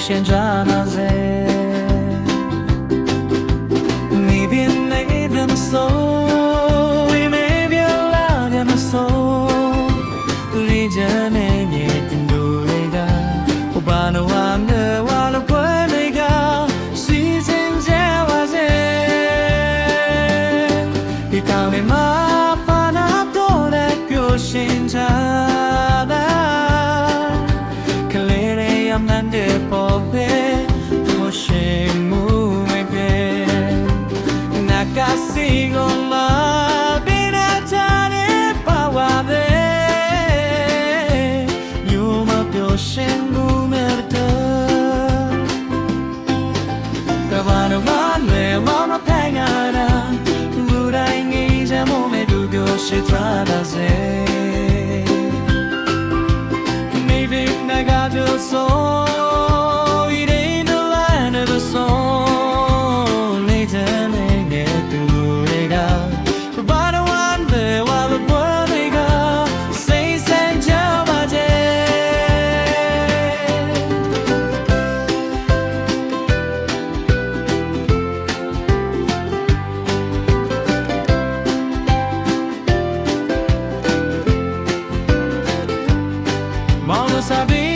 ရှင်ကြနာစေမိဘနဲ့ဒမဆိုဝိမေပြလာဒမဆိုရီဂျန်နဲ့မြေတင်တို့တွေကဘာနဝမ်းနဲ့ဝါလို့ခွဲတွေကစီစဉ်ကြပါစေဒီတောင်မှာပါနာတော့တဲ့ပျော်ရှင်ကြတာကလေးတွေအမှန်တဲ့ပေါ်ပဲပျော်ရှင်မှုပဲနာကစီကိုလာပြီးတဲ့ချာတဲ့ပါဝါပဲမြို့မှာပျော်ရှင်မှုမဲ့တော့တဘာလို့မလဲမမဖန်ရတာလူတိုင်းငြိမ်းချမ်းမှုမဲ့သူပျော်ရှင်သွားတာစေMaybe I got your soul, it ain't a line of a song. Later, they do it out. But I wonder why the world they go. Say, Saint Java. Mama Sabi.